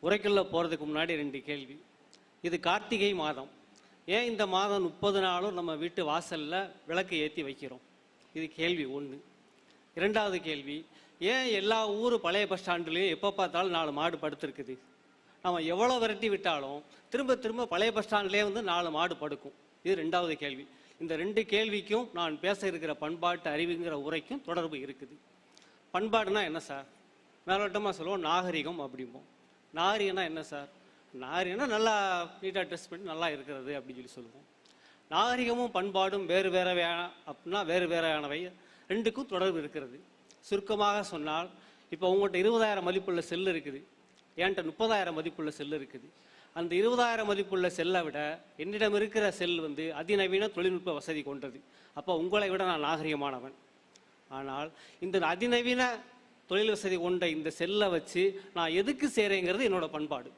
உரைக்குள்ள போகிறதுக்கு முன்னாடி 2 கேள்வி. இது கார்த்திகை மாதம். ஏன் இந்த மாதம் 30 நாளும் நம்ம வீட்டு வாசலில் விளக்கு ஏற்றி வைக்கிறோம்? இது கேள்வி 1. 2வது கேள்வி, ஏன் எல்லா ஊர் பழைய பஸ் ஸ்டாண்டுலேயும் எப்போ பார்த்தாலும் 4 மாடு படுத்துருக்குது? நம்ம எவ்வளோ விரட்டி விட்டாலும் திரும்ப திரும்ப பழைய பஸ் ஸ்டாண்ட்லேயே 4 மாடு படுக்கும். இது 2வது கேள்வி. இந்த 2 கேள்விக்கும் நான் பேச இருக்கிற பண்பாட்டு அறிவுங்கிற உரைக்கும் தொடர்பு இருக்குது. பண்பாடுனா என்ன சார்? மேலோட்டமாக சொல்லுவோம் நாகரிகம் அப்படிம்போம். நாகரிகம்னா என்ன சார்? நாகரிகம்னா நல்லா நீட்டாக ட்ரெஸ் பண்ணி நல்லா இருக்கிறது அப்படின்னு சொல்லுவோம். நாகரிகமும் பண்பாடும் வேறு வேற அப்படின்னா வேறு வேறையானவை, 2க்கும் தொடர்பு இருக்கிறது. சுருக்கமாக சொன்னால், இப்போ உங்கள்கிட்ட 20,000 மதிப்புள்ள செல் இருக்குது, என்கிட்ட 30,000 மதிப்புள்ள செல் இருக்குது. அந்த 20,000 மதிப்புள்ள செல்லை விட என்னிடம் இருக்கிற செல் அதிநவீன தொழில்நுட்ப வசதி கொண்டது. அப்போ உங்களை விட நான் நாகரிகமானவன். ஆனால் இந்த அதிநவீன தொழில் வசதி கொண்ட இந்த செல்லை வச்சு நான் எதுக்கு செய்கிறேங்கிறது என்னோட பண்பாடு.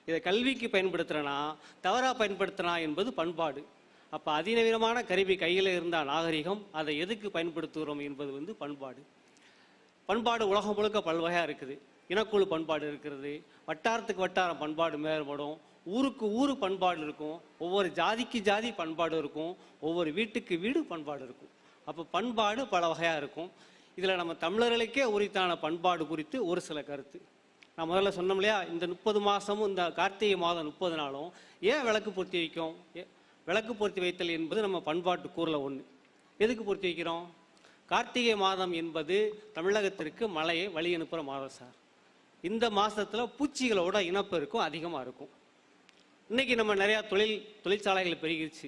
இதை கல்விக்கு பயன்படுத்துகிறேன்னா தவறாக பயன்படுத்தினா என்பது பண்பாடு. அப்போ அதிநவீனமான கருவி கையில் இருந்தால் நாகரிகம், அதை எதுக்கு பயன்படுத்துகிறோம் என்பது பண்பாடு. பண்பாடு உலகம் முழுக்க பல்வகையாக இருக்குது. இனக்குழு பண்பாடு இருக்கிறது, வட்டாரத்துக்கு வட்டாரம் பண்பாடு மேம்படும், ஊருக்கு ஊர் பண்பாடு இருக்கும், ஒவ்வொரு ஜாதிக்கு ஜாதி பண்பாடு இருக்கும், ஒவ்வொரு வீட்டுக்கு வீடு பண்பாடு இருக்கும். அப்போ பண்பாடு பல வகையாக இருக்கும். இதில் நம்ம தமிழர்களுக்கே உரித்தான பண்பாடு குறித்து ஒரு சில கருத்து. நான் முதல்ல சொன்னோம் இல்லையா, இந்த 30 மாதமும் இந்த கார்த்திகை மாதம் 30 நாளும் ஏன் விளக்கு பொருத்தி வைக்கும்? விளக்கு பொருத்தி வைத்தல் என்பது நம்ம பண்பாட்டு கூறில் ஒன்று. எதுக்கு பொருத்தி வைக்கிறோம்? கார்த்திகை மாதம் என்பது தமிழகத்திற்கு மழையை வழி அனுப்புகிற மாதம் சார். இந்த மாதத்தில் பூச்சிகளோட இனப்பெருக்கம் அதிகமாக இருக்கும். இன்றைக்கி நம்ம நிறையா தொழிற்சாலைகள் பெருகிருச்சு.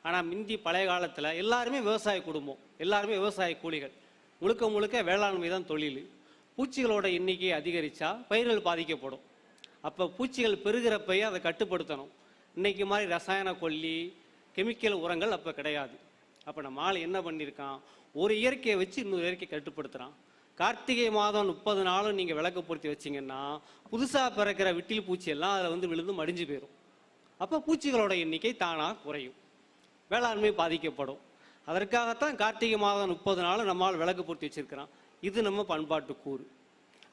ஆனால் முந்தி பழைய காலத்தில் எல்லாருமே விவசாய குடும்பம், எல்லாருமே விவசாய கூலிகள், முழுக்க முழுக்க வேளாண்மை தான் தொழில். பூச்சிகளோட எண்ணிக்கை அதிகரித்தா பயிர்கள் பாதிக்கப்படும். அப்போ பூச்சிகள் பெருகிறப்பையே அதை கட்டுப்படுத்தணும். இன்றைக்கி மாதிரி ரசாயன கொல்லி கெமிக்கல் உரங்கள் அப்போ கிடையாது. அப்போ நம்ம ஆள் என்ன பண்ணியிருக்கான், ஒரு இயற்கையை வச்சு இன்னொரு இயற்கையை கட்டுப்படுத்துகிறான். கார்த்திகை மாதம் 30 நாளும் நீங்கள் விளக்கு பொருத்தி வச்சிங்கன்னா புதுசாக பிறக்கிற விட்டில் பூச்சியெல்லாம் அதில் விழுந்து மடிஞ்சு போயிடும். அப்போ பூச்சிகளோட எண்ணிக்கை தானாக குறையும், வேளாண்மை பாதிக்கப்படும். அதற்காகத்தான் கார்த்திகை மாதம் 30 நாளும் நம்மால் விளக்கு பொருத்தி வச்சிருக்கிறான். இது நம்ம பண்பாட்டு கூறு.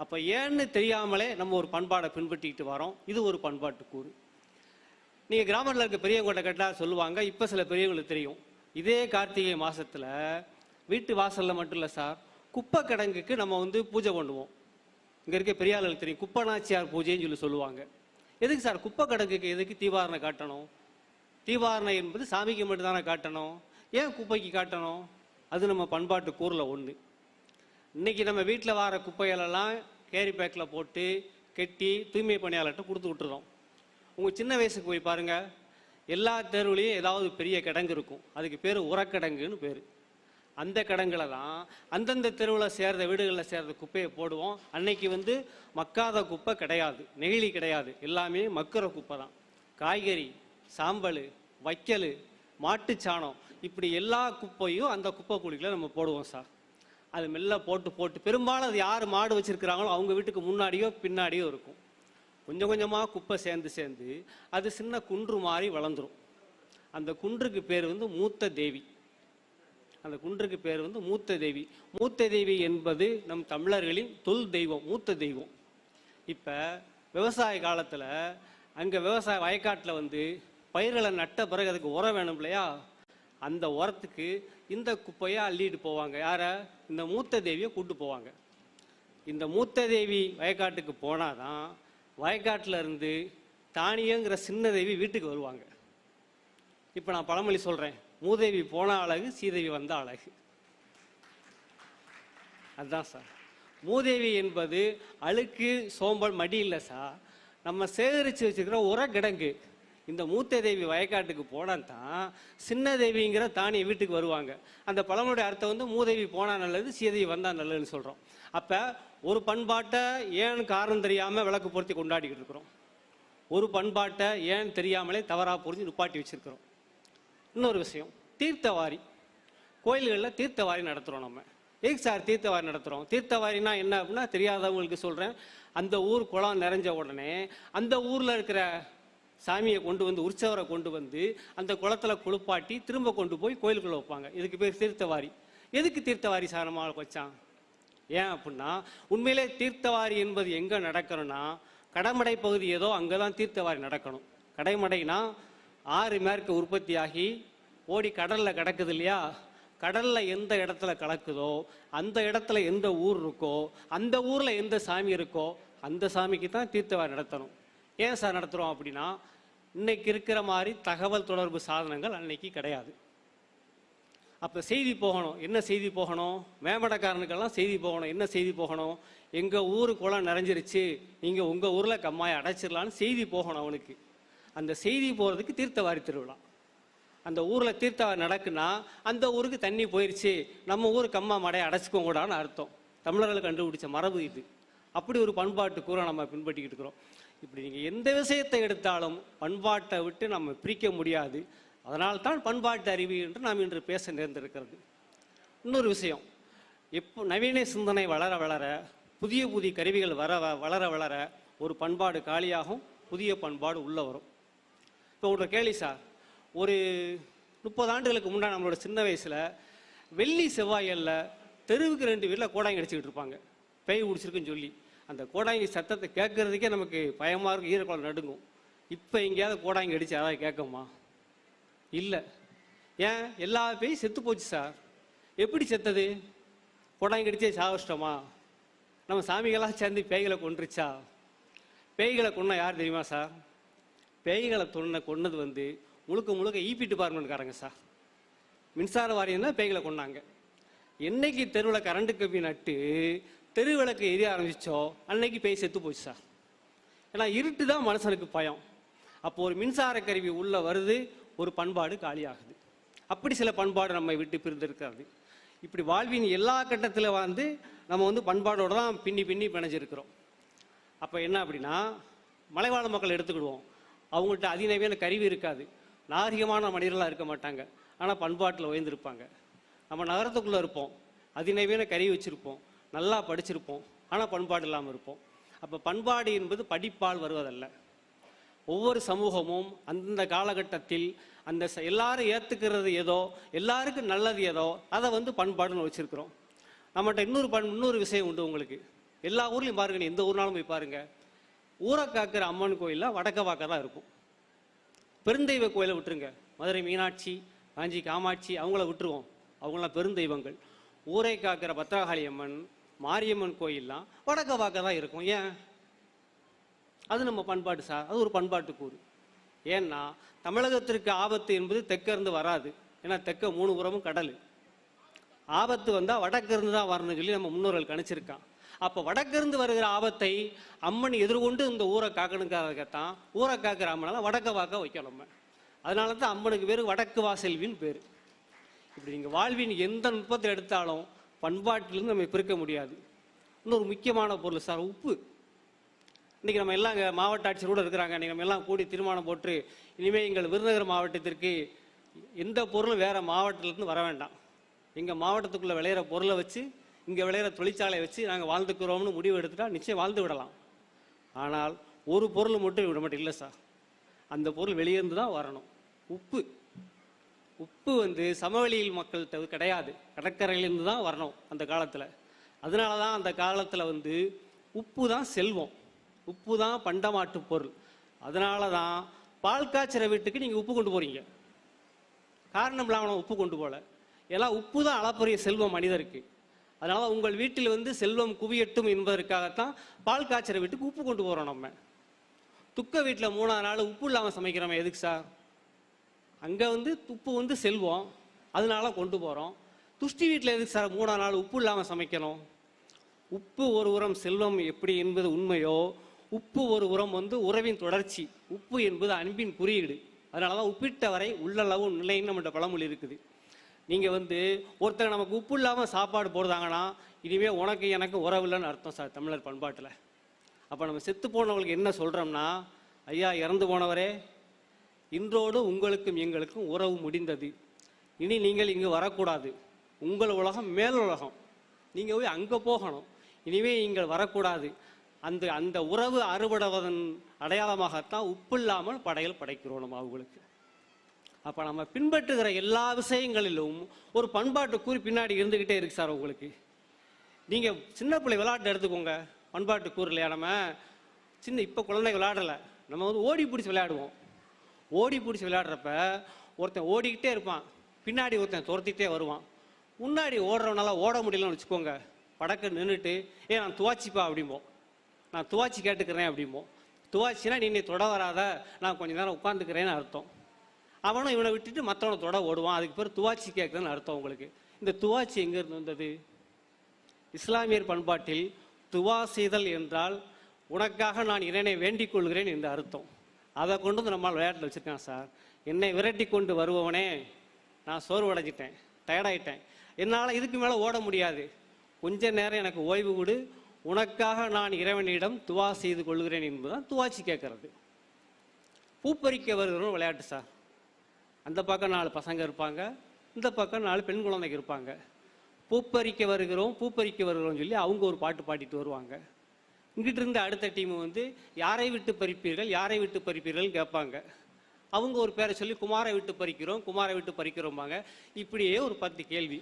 அப்போ ஏன்னு தெரியாமலே நம்ம ஒரு பண்பாடை பின்பற்றிக்கிட்டு வரோம். இது ஒரு பண்பாட்டு கூறு. நீங்கள் கிராமத்தில் இருக்க பெரியவங்கள்ட்ட கேட்டால் சொல்லுவாங்க, இப்போ சில பெரியவங்களுக்கு தெரியும். இதே கார்த்திகை மாதத்தில் வீட்டு வாசலில் மட்டும் இல்லை சார், குப்பை கிடங்குக்கு நம்ம பூஜை பண்ணுவோம். இங்கே இருக்க பெரியாளுக்கு தெரியும், குப்பநாச்சியார் பூஜைன்னு சொல்லுவாங்க. எதுக்கு சார் குப்பை கிடங்குக்கு எதுக்கு தீபாரணை காட்டணும்? தீபாரணை என்பது சாமிக்கு மட்டும் தானே காட்டணும், ஏன் குப்பைக்கு காட்டணும்? அது நம்ம பண்பாட்டு கூறில் ஒன்று. இன்றைக்கி நம்ம வீட்டில் வர குப்பைகளெல்லாம் கேரி பேக்கில் போட்டு கெட்டி தூய்மை பணியாளர்கிட்ட கொடுத்து விட்டுறோம். உங்கள் சின்ன வயசுக்கு போய் பாருங்கள், எல்லா தெருவுலேயும் ஏதாவது பெரிய கிடங்கு இருக்கும். அதுக்கு பேர் உரக்கிடங்குன்னு பேர். அந்த கிடங்குல தான் அந்தந்த தெருவில் சேர்ந்த வீடுகளில் சேர்ந்த குப்பையை போடுவோம். அன்னைக்கு மக்காத குப்பை கிடையாது, நெகிழி கிடையாது, எல்லாமே மக்குற குப்பை தான். காய்கறி, சாம்பல், வைக்கல், மாட்டுச்சாணம், இப்படி எல்லா குப்பையும் அந்த குப்பை குழிகளை நம்ம போடுவோம் சார். அது மெல்ல போட்டு பெரும்பாலும் அது யார் மாடு வச்சுருக்கிறாங்களோ அவங்க வீட்டுக்கு முன்னாடியோ பின்னாடியோ இருக்கும். கொஞ்சம் கொஞ்சமாக குப்பை சேர்ந்து அது சின்ன குன்று மாதிரி வளர்ந்துடும். அந்த குன்றுக்கு பேர் மூத்த தேவி. அந்த குன்றுக்கு பேர் மூத்த தேவி. மூத்த தேவி என்பது நம் தமிழர்களின் தொல் தெய்வம், மூத்த தெய்வம். இப்போ விவசாய காலத்தில் அங்கே விவசாய வயக்காட்டில் பயிர்களை நட்ட பிறகு அதுக்கு உரம் வேணும் இல்லையா, அந்த உரத்துக்கு இந்த குப்பையை அள்ளிட்டு போவாங்க. யாரை? இந்த மூத்த தேவியை கூப்பிட்டு போவாங்க. இந்த மூத்த தேவி வயக்காட்டுக்கு போனால் தான் வயக்காட்டில் இருந்து தானியங்கிற சின்ன தேவி வீட்டுக்கு வருவாங்க. இப்போ நான் பழமொழி சொல்கிறேன், மூதேவி போன அழகு, சீதேவி வந்த அழகு. அதுதான் சார். மூதேவி என்பது அழுக்கு சோம்பல் மடி இல்லை சார், நம்ம சேகரித்து வச்சுக்கிற உரக்கிடங்கு. இந்த மூத்த தேவி வயக்காட்டுக்கு போனால் தான் சின்ன தேவிங்கிற தானிய வீட்டுக்கு வருவாங்க. அந்த பழமொழியோட அர்த்தம் மூதேவி போனால் நல்லது, சீதேவி வந்தால் நல்லதுன்னு சொல்கிறோம். அப்போ ஒரு பண்பாட்டை ஏன் காரணம் தெரியாமல் விளக்கு பொருத்தி கொண்டாடிக்கிட்டு இருக்கிறோம், ஒரு பண்பாட்டை ஏன் தெரியாமலே தவறாக புரிஞ்சு நிப்பாட்டி வச்சுருக்கிறோம். இன்னொரு விஷயம், தீர்த்தவாரி. கோயில்களில் தீர்த்தவாரி நடத்துகிறோம். நம்ம எதுக்கு சார் தீர்த்தவாரி நடத்துகிறோம்? தீர்த்தவாரினா என்ன அப்படின்னா தெரியாதவங்களுக்கு சொல்கிறேன். அந்த ஊர் குளம் நிறைஞ்ச உடனே அந்த ஊரில் இருக்கிற சாமியை உற்சவரை கொண்டு அந்த குளத்தில் குளிப்பாட்டி திரும்ப கொண்டு போய் கோயிலுக்குள்ளே வைப்பாங்க. இதுக்கு பேர் தீர்த்தவாரி. எதுக்கு தீர்த்தவாரி சார் நம்ம வச்சான்? ஏன் அப்படின்னா உண்மையிலே தீர்த்தவாரி என்பது எங்கே நடக்கணும்னா கடமடை பகுதி ஏதோ அங்கே தான் தீர்த்தவாரி நடக்கணும். கடைமடைனா ஆறு மேற்கு உற்பத்தியாகி ஓடி கடலில் கிடக்குது இல்லையா, கடலில் எந்த இடத்துல கலக்குதோ அந்த இடத்துல எந்த ஊர் இருக்கோ அந்த ஊரில் எந்த சாமி இருக்கோ அந்த சாமிக்கு தான் தீர்த்தவாரி நடத்தணும். ஏன் சார் நடத்துகிறோம் அப்படின்னா, இன்னைக்கு இருக்கிற மாதிரி தகவல் தொடர்பு சாதனங்கள் அன்னைக்கு கிடையாது. அப்போ செய்தி போகணும். என்ன செய்தி போகணும்? மேம்படக்காரனுக்கெல்லாம் செய்தி போகணும். என்ன செய்தி போகணும்? எங்கள் ஊர் குளம் நிறைஞ்சிருச்சு, நீங்கள் உங்கள் ஊரில் கம்மாயை அடைச்சிடலான்னு செய்தி போகணும் அவனுக்கு. அந்த செய்தி போகிறதுக்கு தீர்த்தவாரி திருவிழா. அந்த ஊரில் தீர்த்தவாரி நடக்குன்னா அந்த ஊருக்கு தண்ணி போயிடுச்சு, நம்ம ஊர் கம்மா மடையை அடைச்சிக்கோங்க கூடான்னு அர்த்தம். தமிழர்கள் கண்டுபிடிச்ச மரபு இது. அப்படி ஒரு பண்பாட்டு கூற நம்ம பின்பற்றிக்கிட்டு இருக்கிறோம். இப்படி நீங்கள் எந்த விஷயத்தை எடுத்தாலும் பண்பாட்டை விட்டு நம்ம பிரிக்க முடியாது. அதனால்தான் பண்பாட்டு அறிவு என்று நாம் இன்று பேச நேர்ந்திருக்கிறது. இன்னொரு விஷயம், எப்போ நவீன சிந்தனை வளர வளர, புதிய புதிய கருவிகள் வளர வளர ஒரு பண்பாடு காலியாகும், புதிய பண்பாடு உள்ளே வரும். இப்போ உங்களுக்கு கேள்வி சார், ஒரு 30 ஆண்டுகளுக்கு முன்னாடி நம்மளோட சின்ன வயசில் வெள்ளி செவ்வாய்களில் தெருவுக்கு 2 வீட்டில் கோடாங்கி அடிச்சுக்கிட்டு இருப்பாங்க, பேய் பிடிச்சிருக்குன்னு சொல்லி. அந்த கோடாங்கி சத்தத்தை கேட்கறதுக்கே நமக்கு பயமாக இருக்கும், ஈரக்குளம் நடுங்கும். இப்போ எங்கேயாவது கோடாங்கி அடிச்சு அதாவது கேட்குமா? இல்லை. ஏன்? எல்லா பேயும் செத்து போச்சு சார். எப்படி செத்தது? கோடாங்கி அடிச்சே சாவச்சிட்டோமா? நம்ம சாமிகளாக சேர்ந்து பேய்களை கொன்றுச்சா? பேய்களை கொன்ன யார் தெரியுமா சார்? பேய்களை கொன்னது வந்து முழுக்க முழுக்க ஈபி டிபார்ட்மெண்ட்காரங்க சார். மின்சார வாரியம் தான் பேய்களை கொண்டாங்க. என்னைக்கு தெருவில் கரண்ட் கம்பி நட்டு தெரு விளக்கு எரிய ஆரம்பிச்சோ அன்னைக்கு பேய் செத்து போச்சு சார். ஏன்னா இருட்டு தான் மனுஷனுக்கு பயம். அப்போ ஒரு மின்சார கருவி உள்ள வருது, ஒரு பண்பாடு காலியாகுது. அப்படி சில பண்பாடு நம்மை விட்டு பிரிந்திருக்கிறது. இப்படி வாழ்வின் எல்லா கட்டத்தில் வந்து நம்ம வந்து பண்பாடோடு தான் பின்னி பிணைஞ்சிருக்கிறோம். அப்போ என்ன அப்படின்னா, மலைவாழ் மக்கள் எடுத்துக்கிடுவோம். அவங்கள்ட்ட அதிநவீன கருவி இருக்காது, நாகரிகமான மனிதர்களாக இருக்க மாட்டாங்க, ஆனால் பண்பாட்டில் உயர்ந்திருப்பாங்க. நம்ம நகரத்துக்குள்ளே இருப்போம், அதிநவீன கருவி வச்சுருப்போம், நல்லா படிச்சிருப்போம், ஆனால் பண்பாடு இல்லாமல் இருப்போம். அப்போ பண்பாடு என்பது படிப்பால் வருவதல்ல. ஒவ்வொரு சமூகமும் அந்தந்த காலகட்டத்தில் அந்த எல்லாரும் ஏற்றுக்கிறது ஏதோ, எல்லாருக்கும் நல்லது ஏதோ, அதை வந்து பண்பாடுன்னு வச்சுருக்கிறோம். நம்மகிட்ட இன்னொரு விஷயம் உண்டு உங்களுக்கு. எல்லா ஊர்லேயும் பாருங்க, எந்த ஊர்னாலும் போய் பாருங்கள், ஊரை காக்கிற அம்மன் கோயிலில் வடக்க வாக்க தான் இருக்கும். பெருந்தெய்வ கோயிலை விட்டுருங்க, மதுரை மீனாட்சி, காஞ்சி காமாட்சி அவங்கள விட்டுருவோம், அவங்களாம் பெருந்தெய்வங்கள். ஊரை காக்கிற பத்ரகாளி அம்மன், மாரியம்மன் கோயிலெலாம் வடக்க வாக்க தான் இருக்கும். ஏன்? அது நம்ம பண்பாடு சார், அது ஒரு பண்பாட்டு கூறு. ஏன்னா தமிழகத்திற்கு ஆபத்து என்பது தெற்க இருந்து வராது. ஏன்னா தெற்க 3 புறமும் கடல். ஆபத்து வந்தால் வடக்கு இருந்து தான் வரணும்னு சொல்லி நம்ம முன்னோர்கள் கணிச்சிருக்கான். அப்போ வடக்கிருந்து வருகிற ஆபத்தை அம்மன் எதிர்கொண்டு இந்த ஊரை காக்கணுக்காகத்தான் ஊரை காக்கிற அம்மனால் வடக்க வாக்க வைக்கணும் நம்ம. அதனால தான் அம்மனுக்கு பேர் வடக்கு வாசெல்வின்னு பேர். இப்படி நீங்கள் வாழ்வின் எந்த நுட்பத்தை எடுத்தாலும் பண்பாட்டிலிருந்து நம்ம பிரிக்க முடியாது. இன்னொரு முக்கியமான பொருள் சார், உப்பு. இன்றைக்கி நம்ம எல்லாம் இங்கே மாவட்ட ஆட்சியர் கூட இருக்கிறாங்க. இன்றைக்கி நம்ம எல்லாம் கூடி தீர்மானம் போட்டு இனிமேல் எங்கள் விருதுநகர் மாவட்டத்திற்கு எந்த பொருளும் வேறு மாவட்டத்திலேருந்து வர வேண்டாம், எங்கள் மாவட்டத்துக்குள்ளே விளையிற பொருளை வச்சு, இங்கே விளையிற தொழிற்சாலையை வச்சு நாங்கள் வாழ்ந்துக்கிறோம்னு முடிவு எடுத்துட்டா நிச்சயம் வாழ்ந்து விடலாம். ஆனால் ஒரு பொருள் மட்டும் விட மாட்டேன் இல்லை சார், அந்த பொருள் வெளியேருந்து தான் வரணும். உப்பு. உப்பு வந்து சமவெளியில் மக்கள்கிட்ட கிடையாது, கடற்கரையிலேருந்து தான் வரணும் அந்த காலத்தில். அதனால தான் அந்த காலத்தில் வந்து உப்பு தான் செல்வம், உப்பு தான் பண்டமாட்டு பொருள். அதனால தான் பால் காய்ச்சிற வீட்டுக்கு நீங்கள் உப்பு கொண்டு போகிறீங்க. காரணம் இல்லாமல் உப்பு கொண்டு போகல, எல்லாம் உப்பு தான் அளப்பரிய செல்வம் மனிதருக்கு. அதனால உங்கள் வீட்டில் வந்து செல்வம் குவியட்டும் என்பதற்காகத்தான் பால் காய்ச்சிற வீட்டுக்கு உப்பு கொண்டு போகிறோம். நம்ம துக்க வீட்டில் 3ஆவது நாள் உப்பு இல்லாமல் சமைக்கிறோம். எதுக்கு சார்? அங்கே வந்து உப்பு வந்து செல்வம், அதனால கொண்டு போகிறோம். துஷ்டி வீட்டில் எதுக்கு சார் 3ஆவது நாள் உப்பு இல்லாமல் சமைக்கணும்? உப்பு ஒரு உரம் செல்வம் எப்படி என்பது உண்மையோ, உப்பு ஒரு உரம் வந்து உறவின் தொடர்ச்சி, உப்பு என்பது அன்பின் குறியீடு. அதனால தான் உப்பிட்ட வரை உள்ளளவு நிலைன்னு நம்மகிட்ட பழமொழி இருக்குது. நீங்கள் வந்து ஒருத்தர் நமக்கு உப்பு இல்லாமல் சாப்பாடு போடுறாங்கன்னா இனிமேல் உனக்கு எனக்கு உறவு இல்லைன்னு அர்த்தம் சார் தமிழர் பண்பாட்டில். அப்போ நம்ம செத்து போனவங்களுக்கு என்ன சொல்கிறோம்னா, ஐயா இறந்து போனவரே, இன்றோடு உங்களுக்கும் எங்களுக்கும் உறவு முடிந்தது, இனி நீங்கள் இங்கு வரக்கூடாது, உங்கள் உலகம் மேல் உலகம், நீங்கள் போய் அங்கே போகணும், இனிமே நீங்கள் வரக்கூடாது. அந்த உறவு அறுபடுவதன் அடையாளமாகத்தான் உப்பு இல்லாமல் படையல் படைக்கிறோம் நம்ம அவங்களுக்கு. அப்போ நம்ம பின்பற்றுகிற எல்லா விஷயங்களிலும் ஒரு பண்பாட்டு கூறி பின்னாடி இருந்துக்கிட்டே இருக்கு சார் உங்களுக்கு. நீங்கள் சின்ன பிள்ளை விளையாட்டு எடுத்துக்கோங்க, பண்பாட்டு கூறு இல்லையா? நம்ம இப்போ குழந்தைங்க விளையாடலை, நம்ம வந்து ஓடி பிடிச்சி விளையாடுவோம். ஓடி பிடிச்சி விளையாடுறப்ப ஒருத்தன் ஓடிக்கிட்டே இருப்பான், பின்னாடி ஒருத்தன் துரத்திக்கிட்டே வருவான். முன்னாடி ஓடுறவனால ஓட முடியலன்னு வச்சுக்கோங்க, படக்க நின்றுட்டு நான் துவாச்சிப்பா அப்படிம்போம், நான் துவாச்சி கேட்டுக்கிறேன் அப்படிம்போம். துவாச்சின்னா நீ தொட வராத, நான் கொஞ்சம் நேரம் உட்காந்துக்கிறேன்னு அர்த்தம். அவனும் இவனை விட்டுட்டு மற்றவனை தொட ஓடுவான். அதுக்கு பேர் துவாச்சி கேட்குறதுன்னு அர்த்தம். உங்களுக்கு இந்த துவாச்சி எங்கேருந்து வந்தது? இஸ்லாமியர் பண்பாட்டில் துவா செய்தல் என்றால் உனக்காக நான் இறைவனை வேண்டிக் கொள்கிறேன் என்று அர்த்தம். அதை கொண்டு வந்து நம்மால் விளையாட்டில் வச்சுருக்கான் சார். என்னை விரட்டி கொண்டு வருபவனே, நான் சோர்வடைஞ்சிட்டேன், டயர்டாயிட்டேன், என்னால் இதுக்கு மேலே ஓட முடியாது, கொஞ்ச நேரம் எனக்கு ஓய்வு கொடு, உனக்காக நான் இறைவனிடம் துவா செய்து கொள்கிறேன் என்பதுதான் துவாச்சி கேட்கறது. பூப்பறிக்க வருகிறோம் விளையாட்டு சார். அந்த பக்கம் 4 பசங்க இருப்பாங்க, இந்த பக்கம் 4 பெண் குழந்தைங்க இருப்பாங்க. பூப்பறிக்க வருகிறோம் பூப்பறிக்க வருகிறோம் சொல்லி அவங்க ஒரு பாட்டு பாடிட்டு வருவாங்க. இங்கிட்ட இருந்து அடுத்த டீம் வந்து யாரை விட்டு பறிப்பீர்கள் யாரை விட்டு பறிப்பீர்கள் கேட்பாங்க. அவங்க ஒரு பேரை சொல்லி குமாரை விட்டு பறிக்கிறோம் குமாரை விட்டு பறிக்கிறோம்பாங்க. இப்படியே ஒரு 10 கேள்வி.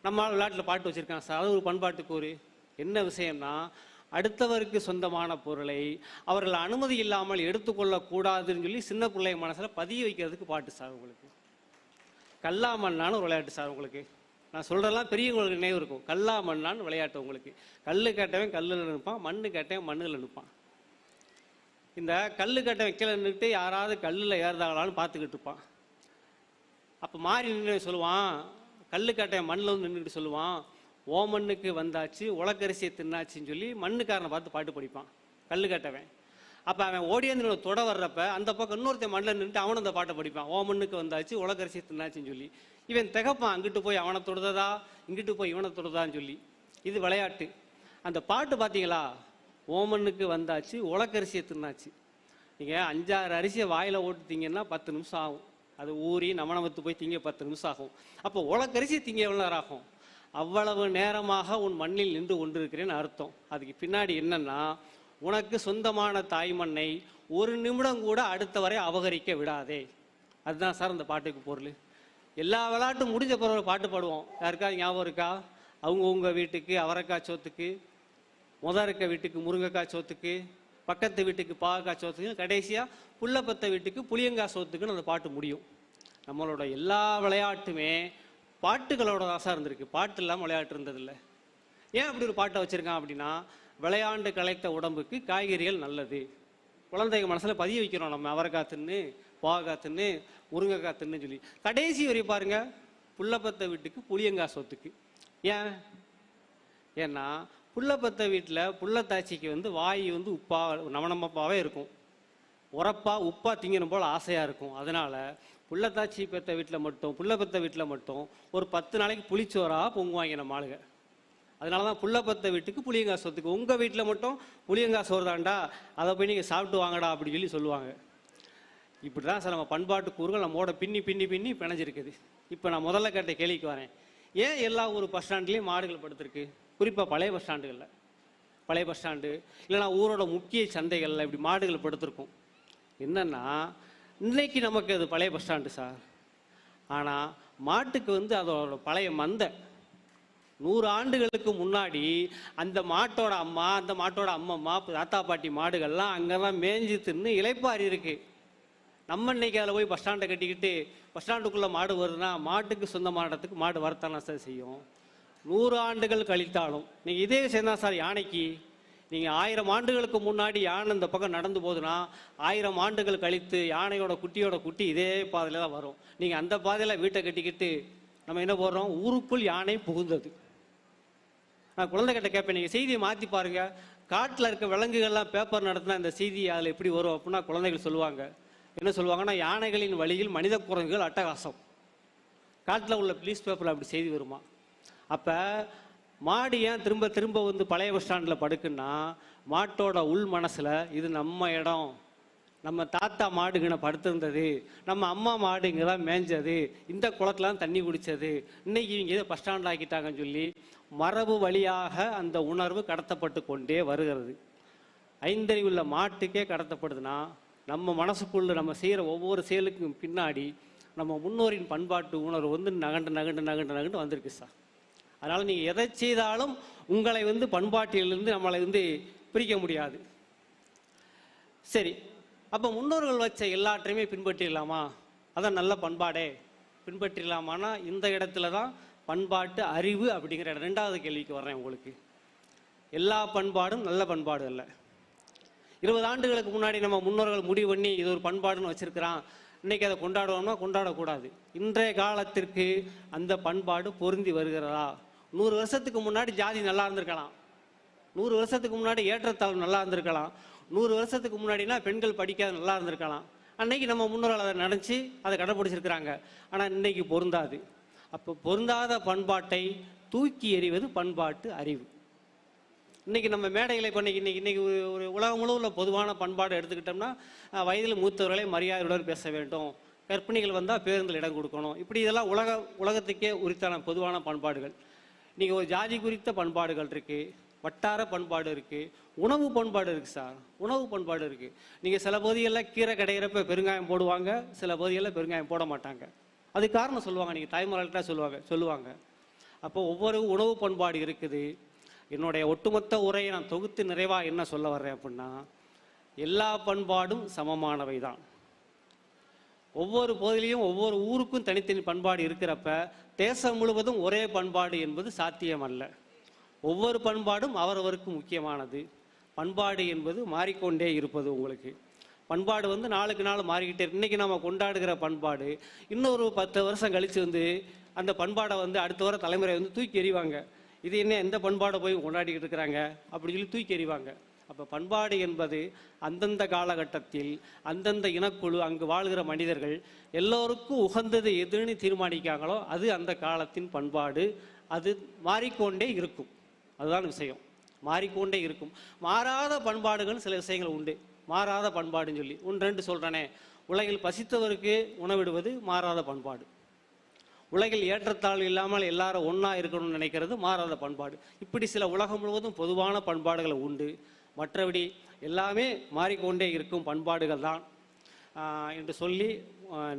நம்ம விளையாட்டில் பாட்டு வச்சுருக்காங்க சார். அது ஒரு பண்பாட்டுக்கு ஒரு என்ன விஷயம்னா, அடுத்தவருக்கு சொந்தமான பொருளை அவர்கள் அனுமதி இல்லாமல் எடுத்துக்கொள்ளக்கூடாதுன்னு சொல்லி சின்ன பிள்ளை மனசில் பதிய வைக்கிறதுக்கு பாட்டு சார். உங்களுக்கு கல்லா மண்ணான்னு ஒரு விளையாட்டு சார். உங்களுக்கு நான் சொல்கிறதெல்லாம் பெரியவங்களுக்கு நினைவு இருக்கும். கல்லா மண்ணான்னு விளையாட்டு. உங்களுக்கு கல் கேட்டவன் கல்லில் நிற்பான், மண்ணு கேட்டவன் மண்ணில் நிற்பான். இந்த கல் கேட்டவன் கீழே நின்றுட்டு யாராவது கல்லில் ஏறுதாங்களான்னு பார்த்துக்கிட்டு இருப்பான். அப்போ மாறி நின்று சொல்லுவான், கல் கேட்டவன் மண்ணில் வந்து நின்றுட்டு சொல்லுவான், ஓ மண்ணுக்கு வந்தாச்சு உலக்கரிசியை தின்னாச்சின்னு சொல்லி மண்ணுக்காரனை பார்த்து பாட்டு படிப்பான் கல் கேட்டவன். அப்போ அவன் ஓடியாந்து தொட வர்றப்ப அந்த பக்கம் இன்னொருத்தன் மண்ணில் நின்றுட்டு அவனும் அந்த பாட்டை படிப்பான், ஓ மண்ணுக்கு வந்தாச்சு உலக்கரிசியை தின்னாச்சின்னு சொல்லி. இவன் திகப்பான், அங்கிட்டு போய் அவனை தொடுததா இங்கிட்டு போய் இவனை தொடுதான்னு சொல்லி. இது விளையாட்டு. அந்த பாட்டு பார்த்தீங்களா, ஓமண்ணுக்கு வந்தாச்சு உலக்கரிசியை தின்னாச்சு. நீங்கள் 5-6 அரிசியை வாயில் ஓட்டு திங்கன்னா 10 நிமிஷம் ஆகும். அது ஊறி நமத்து போய் திங்க 10 நிமிஷம் ஆகும். அப்போ உலக்கரிசி திங்க எவ்வளோ நேரம் ஆகும்? அவ்வளவு நேரமாக உன் மண்ணில் நின்று கொண்டிருக்கிறேன்னு அர்த்தம். அதுக்கு பின்னாடி என்னன்னா, உனக்கு சொந்தமான தாய்மண்ணை ஒரு நிமிடம் கூட அடுத்த வரை அபகரிக்க விடாதே. அதுதான் சார் அந்த பாட்டுக்கு பொருள். எல்லா விளையாட்டும் முடிஞ்ச பிறகு பாட்டு பாடுவோம். யாருக்காவது ஞாபகம் இருக்கா? அவங்கவுங்க வீட்டுக்கு அவரைக்காய் சோத்துக்கு, இருக்க வீட்டுக்கு முருங்கைக்காய் சோத்துக்கு, பக்கத்து வீட்டுக்கு பாகக்காய் சோத்துக்கு, கடைசியாக புள்ளப்பத்த வீட்டுக்கு புளியங்காய் சோத்துக்குன்னு அந்த பாட்டு முடியும். நம்மளோட எல்லா விளையாட்டுமே பாட்டுகளோட தான் சார் இருந்திருக்கு. பாட்டு இல்லாமல் விளையாட்டு இருந்ததில்லை. ஏன் அப்படி ஒரு பாட்டை வச்சுருக்கான் அப்படின்னா, விளையாண்டு களைத்த உடம்புக்கு காய்கறிகள் நல்லது. குழந்தைங்க மனசில் பதிய வைக்கிறோம் நம்ம, அவரைக்காய் தின்னு பாகக்காய் தின்னு முருங்கைக்காய் தின்னு சொல்லி. கடைசி வரை பாருங்க, புள்ளப்பத்த வீட்டுக்கு புளியங்காய் சோத்துக்கு. ஏன்னா புள்ளப்பத்த வீட்டில் புள்ளத்தாச்சிக்கு வந்து வாய் வந்து உப்பா நமனப்பாவே இருக்கும், உரப்பா உப்பா திங்கணும் போல் ஆசையாக இருக்கும். அதனால் புள்ளத்தாச்சி பெற்ற வீட்டில் மட்டும் புள்ளப்பத்த வீட்டில் மட்டும் ஒரு 10 நாளைக்கு புளிச்சோறாக பொங்குவாங்க நம்ம ஆளுங்க. அதனால தான் புள்ளப்பத்த வீட்டுக்கு புளியங்காய் சோத்துக்கு. உங்கள் வீட்டில் மட்டும் புளியங்காய் சோறு தாண்டா, அதை போய் நீங்கள் சாப்பிட்டு வாங்கடா அப்படி சொல்லி சொல்லுவாங்க. இப்படி தான் சார் நம்ம பண்பாட்டு கூறுகள் நம்மோட பின்னி பின்னி பின்னி பிணைஞ்சிருக்குது. இப்போ நான் முதல்ல கேட்ட கேள்விக்கு வரேன். ஏன் எல்லா ஊர் பஸ் ஸ்டாண்ட்லேயும் மாடுகள் படுத்திருக்கு? குறிப்பாக பழைய பஸ் ஸ்டாண்டுகளில், பழைய பஸ் ஸ்டாண்டு இல்லைனா ஊரோட முக்கிய சந்தைகளில் இப்படி மாடுகள் படுத்திருக்கும். என்னன்னா, இன்னைக்கு நமக்கு அது பழைய பஸ் ஸ்டாண்டு சார். ஆனால் மாட்டுக்கு வந்து அதோட பழைய மந்தை 100 ஆண்டுகளுக்கு முன்னாடி அந்த மாட்டோட அம்மா, அந்த மாட்டோட அம்மம்மா, தாத்தா பாட்டி மாடுகள்லாம் அங்கே தான் மேய்ஞ்சி தின்னு இளைப்பாரி இருக்கு. நம்ம இன்னைக்கு அதில் போய் பஸ் ஸ்டாண்டை கட்டிக்கிட்டு பஸ் ஸ்டாண்டுக்குள்ளே மாடு வருதுன்னா மாட்டுக்கு சொந்தமான இடத்துக்கு மாடு வரத்தானே சார் செய்யும். 100 ஆண்டுகள் கழித்தாலும் நீங்கள் இதே விஷயம் தான் சார் யானைக்கு. நீங்கள் 1000 ஆண்டுகளுக்கு முன்னாடி யானை இந்த பக்கம் நடந்து போகுதுன்னா 1000 ஆண்டுகள் கழித்து யானையோட குட்டியோட குட்டி இதே பாதையில் தான் வரும். நீங்கள் அந்த பாதையில் வீட்டை கட்டிக்கிட்டு நம்ம என்ன போடுறோம், ஊருக்குள் யானை புகுந்தது. நான் குழந்தைகிட்ட கேட்பேன், நீங்கள் செய்தியை மாற்றி பாருங்கள், காட்டில் இருக்க விலங்குகள்லாம் பேப்பர் நடத்தினா இந்த செய்தி அதில் எப்படி வரும் அப்படின்னா குழந்தைகள் சொல்லுவாங்க. என்ன சொல்லுவாங்கன்னா, யானைகளின் வழியில் மனித குரங்குகள் அட்டகாசம். காட்டில் உள்ள நியூஸ் பேப்பரில் அப்படி செய்தி வருமா? அப்போ மாடு ஏன் திரும்ப திரும்ப வந்து பழைய பஸ் ஸ்டாண்டில் படுக்குன்னா, மாட்டோட உள் மனசில் இது நம்ம இடம், நம்ம தாத்தா மாடுங்கன்னு படுத்திருந்தது, நம்ம அம்மா மாடு இங்கே தான் மேய்ஞ்சது, இந்த குளத்துல தான் தண்ணி குடித்தது, இன்னைக்கு இவங்க எதை பஸ் ஸ்டாண்டில் ஆக்கிட்டாங்கன்னு சொல்லி மரபு வழியாக அந்த உணர்வு கடத்தப்பட்டு கொண்டே வருகிறது. ஐந்தறிவுள்ள மாட்டுக்கே கடத்தப்படுதுன்னா, நம்ம மனசுக்குள்ள நம்ம செய்கிற ஒவ்வொரு செயலுக்கும் பின்னாடி நம்ம முன்னோரின் பண்பாட்டு உணர்வு வந்து நகண்டு நகண்டு நகண்டு நகண்டு வந்திருக்கு சார். அதனால் நீங்கள் எதை செய்தாலும் உங்களை வந்து பண்பாட்டிலிருந்து நம்மளை வந்து பிரிக்க முடியாது. சரி, அப்போ முன்னோர்கள் வச்ச எல்லாற்றையுமே பின்பற்றிடலாமா? அதான் நல்ல பண்பாடே, பின்பற்றிடலாமான்னா இந்த இடத்துல தான் பண்பாட்டு அறிவு அப்படிங்கிற ரெண்டாவது கேள்விக்கு வர்றேன். உங்களுக்கு எல்லா பண்பாடும் நல்ல பண்பாடு அல்ல. 20 ஆண்டுகளுக்கு முன்னாடி நம்ம முன்னோர்கள் முடிவு பண்ணி இது ஒரு பண்பாடுன்னு வச்சிருக்கிறான், இன்னைக்கு அதை கொண்டாடுவோம்னா கொண்டாடக்கூடாது. இன்றைய காலத்திற்கு அந்த பண்பாடு பொருந்தி வருகிறதா? 100 வருஷத்துக்கு முன்னாடி ஜாதி நல்லா இருந்திருக்கலாம், 100 வருஷத்துக்கு முன்னாடி ஏற்றத்தாழ்வு நல்லா இருந்திருக்கலாம், 100 வருஷத்துக்கு முன்னாடினா பெண்கள் படிக்காத நல்லா இருந்திருக்கலாம். அன்னைக்கு நம்ம முன்னோர்கள் அதை நினச்சி அதை கடைப்பிடிச்சிருக்கிறாங்க. ஆனால் இன்னைக்கு பொருந்தாது. அப்போ பொருந்தாத பண்பாட்டை தூக்கி எறிவது பண்பாட்டு அறிவு. இன்னைக்கு நம்ம மேடைகளை பண்ணி இன்னைக்கு ஒரு உலகம் முழுவதும் பொதுவான பண்பாடு எடுத்துக்கிட்டோம்னா, வயதில் மூத்தவர்களை மரியாதையுடன் பேச வேண்டும், கர்ப்பிணிகள் வந்தால் பேருந்தில் இடம் கொடுக்கணும், இப்படி இதெல்லாம் உலகத்துக்கே உரித்தான பொதுவான பண்பாடுகள். இன்னைக்கு ஒரு ஜாதி குறித்த பண்பாடுகள் இருக்கு, வட்டார பண்பாடு இருக்கு, உணவு பண்பாடு இருக்கு சார். உணவு பண்பாடு இருக்கு. நீங்க சில பகுதிகளில் கீரை கடையிறப்ப பெருங்காயம் போடுவாங்க, சில பகுதிகளில் பெருங்காயம் போட மாட்டாங்க. அது காரணம் சொல்லுவாங்க, நீங்க தாய்மார்கள்ட்ட சொல்லுவாங்க. அப்போ ஒவ்வொரு உணவு பண்பாடு இருக்குது. என்னுடைய ஒட்டுமொத்த உரையை நான் தொகுத்து நிறைவா என்ன சொல்ல வர்றேன் அப்படின்னா, எல்லா பண்பாடும் சமமானவை தான். ஒவ்வொரு பகுதியிலையும் ஒவ்வொரு ஊருக்கும் தனித்தனி பண்பாடு இருக்கிறப்ப தேசம் முழுவதும் ஒரே பண்பாடு என்பது சாத்தியம் அல்ல. ஒவ்வொரு பண்பாடும் அவரவருக்கு முக்கியமானது. பண்பாடு என்பது மாறிக்கொண்டே இருப்பது. உங்களுக்கு பண்பாடு நாளுக்கு நாள் மாறிக்கிட்டே. இன்னைக்கு நம்ம கொண்டாடுகிற பண்பாடு இன்னொரு 10 வருஷம் கழிச்சு அந்த பண்பாடை அடுத்த வர தலைமுறை தூக்கி எறிவாங்க. இது என்ன, எந்த பண்பாடை போய் கொண்டாடிக்கிட்டு இருக்கிறாங்க அப்படின்னு சொல்லி தூக்கி எறிவாங்க. அப்போ பண்பாடு என்பது அந்தந்த காலகட்டத்தில் அந்தந்த இனக்குழு அங்கு வாழ்கிற மனிதர்கள் எல்லோருக்கும் உகந்தது எதுன்னு தீர்மானிக்காங்களோ அது அந்த காலத்தின் பண்பாடு. அது மாறிக்கொண்டே இருக்கும். அதுதான் விஷயம், மாறிக்கொண்டே இருக்கும். மாறாத பண்பாடுகள் சில விஷயங்கள் உண்டு. மாறாத பண்பாடுன்னு சொல்லி 1-2 சொல்கிறேனே. உலகில் பசித்தவருக்கு உணவிடுவது மாறாத பண்பாடு. உலகில் ஏற்றத்தாழ்வு இல்லாமல் எல்லாரும் ஒன்றா இருக்கணும்னு நினைக்கிறது மாறாத பண்பாடு. இப்படி சில உலகம் முழுவதும் பொதுவான பண்பாடுகள் உண்டு. மற்றபடி எல்லாமே மாறிக்கொண்டே இருக்கும் பண்பாடுகள் தான் என்று சொல்லி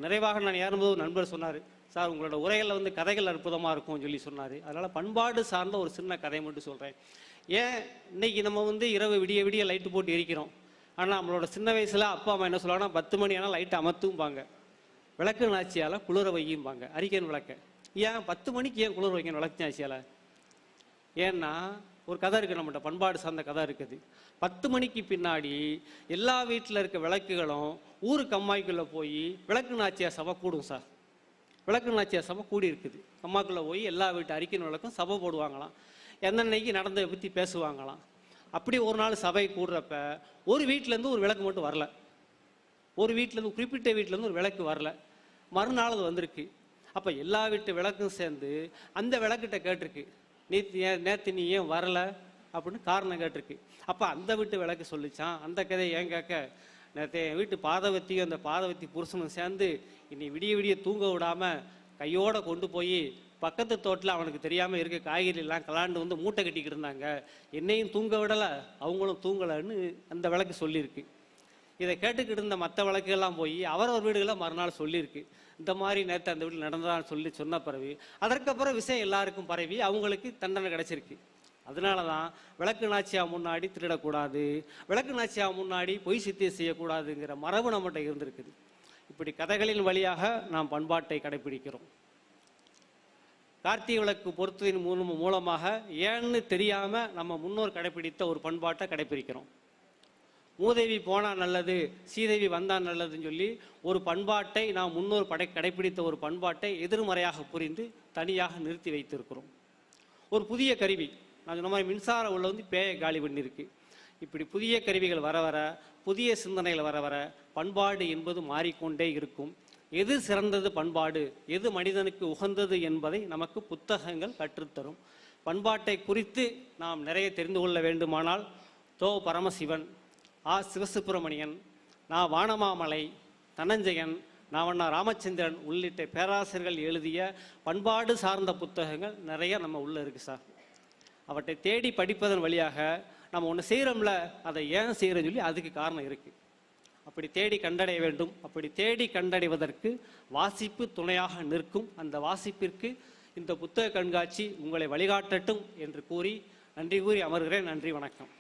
நிறைவாக நான் ஏறும்போது நண்பர் சொன்னார், சார் உங்களோட உரைகளில் கதைகள் அற்புதமாக இருக்கும்னு சொல்லி சொன்னார். அதனால் பண்பாடு சார்ந்த ஒரு சின்ன கதை மட்டும் சொல்கிறேன். ஏன் இன்னைக்கு நம்ம இரவு விடிய விடிய லைட்டு போட்டு எரிக்கிறோம். ஆனால் நம்மளோட சின்ன வயசில் அப்பா அம்மா என்ன சொல்லுவாங்கன்னா 10 மணி ஆனால் லைட்டு அமர்த்தும்பாங்க, விளக்கு நாச்சியால் குளிர வையும்பாங்க, அரிக்கன் விளக்க. ஏன் 10 மணிக்கு ஏன் குளிர வைக்கணும் விளக்கு நாச்சியால்? ஏன்னா ஒரு கதை இருக்குது, நம்மகிட்ட பண்பாடு சார்ந்த கதை இருக்குது. 10 மணிக்கு பின்னாடி எல்லா வீட்டில் இருக்க விளக்குகளும் ஊருக்கு அம்மாய்க்குள்ளே போய் விளக்கு நாச்சியார் சபை கூடும் சார். விளக்கு நாச்சியார் சபை கூடி இருக்குது. அம்மாக்குள்ளே போய் எல்லா வீட்டு அரிக்கன் விளக்கும் சபை போடுவாங்களாம். என்னன்னைக்கு நடந்ததை பற்றி பேசுவாங்களாம். அப்படி ஒரு நாள் சபை கூடுறப்ப ஒரு வீட்டிலேருந்து ஒரு விளக்கு மட்டும் வரல. ஒரு வீட்டிலேருந்து குறிப்பிட்ட வீட்டிலேருந்து ஒரு விளக்கு வரல. மறுநாள் அது வந்திருக்கு. அப்போ எல்லா வீட்டு விளக்கும் சேர்ந்து அந்த விளக்கிட்ட கேட்டிருக்கு, நேற்று நீ ஏன் வரல அப்படின்னு காரணம் கேட்டிருக்கு. அப்போ அந்த வீட்டு விளக்கு சொல்லிச்சான், அந்த கதையை ஏன் கேட்க, நேற்று என் வீட்டு பாதவத்தியும் அந்த பாதவத்தி புருஷனும் சேர்ந்து இன்னை விடிய விடிய தூங்க விடாமல் கையோடு கொண்டு போய் பக்கத்து தோட்டில் அவனுக்கு தெரியாமல் இருக்க காய்கறிலாம் கலாண்டு மூட்டை கட்டிக்கிட்டு இருந்தாங்க, என்னையும் தூங்க விடலை அவங்களும் தூங்கலைன்னு அந்த விளக்கு சொல்லியிருக்கு. இதை கேட்டுக்கிட்டு இருந்த மற்ற விளக்குகள்லாம் போய் அவரவர் வீடுகளில் மறுநாள் சொல்லியிருக்கு, இந்த மாதிரி நேற்று அந்த வீட்டில் நடந்ததான்னு சொன்ன பிறகு அதற்கப்புறம் விஷயம் எல்லாருக்கும் பரவி அவங்களுக்கு தண்டனை கிடைச்சிருக்கு. அதனால தான் விளக்கு நாச்சியா முன்னாடி திருடக்கூடாது, விளக்கு நாச்சியா முன்னாடி பொய் சித்தியம் செய்யக்கூடாதுங்கிற மரபு நம்மகிட்ட இருந்திருக்குது. இப்படி கதைகளின் வழியாக நாம் பண்பாட்டை கடைபிடிக்கிறோம். கார்த்திகை விளக்கு பொருத்தத்தின் மூலமாக ஏன்னு தெரியாமல் நம்ம முன்னோர் கடைபிடித்த ஒரு பண்பாட்டை கடைபிடிக்கிறோம். மூதேவி போனால் நல்லது, சீதேவி வந்தால் நல்லதுன்னு சொல்லி ஒரு பண்பாட்டை நாம் முன்னோர் கடைபிடித்த ஒரு பண்பாட்டை எதிர்மறையாக புரிந்து தனியாக நிறுத்தி வைத்திருக்கிறோம். ஒரு புதிய கருவி, நான் சொன்ன மாதிரி மின்சார உள்ள பேயை காலி பண்ணியிருக்கு. இப்படி புதிய கருவிகள் வர வர, புதிய சிந்தனைகள் வர வர பண்பாடு என்பது மாறிக்கொண்டே இருக்கும். எது சிறந்தது பண்பாடு, எது மனிதனுக்கு உகந்தது என்பதை நமக்கு புத்தகங்கள் கற்றுத்தரும். பண்பாட்டை குறித்து நாம் நிறைய தெரிந்து கொள்ள வேண்டுமானால் தோ பரமசிவன், சிவசுப்பிரமணியன், வானமாமலை, தனஞ்சயன், ராமச்சந்திரன் உள்ளிட்ட பேராசிரியர்கள் எழுதிய பண்பாடு சார்ந்த புத்தகங்கள் நிறைய நம்ம உள்ள இருக்கு சார். அவற்றை தேடி படிப்பதன் வழியாக நம்ம ஒன்று செய்கிறோம்ல, அதை ஏன் செய்கிறோன்னு சொல்லி அதுக்கு காரணம் இருக்கு. அப்படி தேடி கண்டடைய வேண்டும். அப்படி தேடி கண்டடைவதற்கு வாசிப்பு துணையாக நிற்கும். அந்த வாசிப்பிற்கு இந்த புத்தக கண்காட்சி உங்களை வழிகாட்டட்டும் என்று கூறி நன்றி கூறி அமர்கிறேன். நன்றி, வணக்கம்.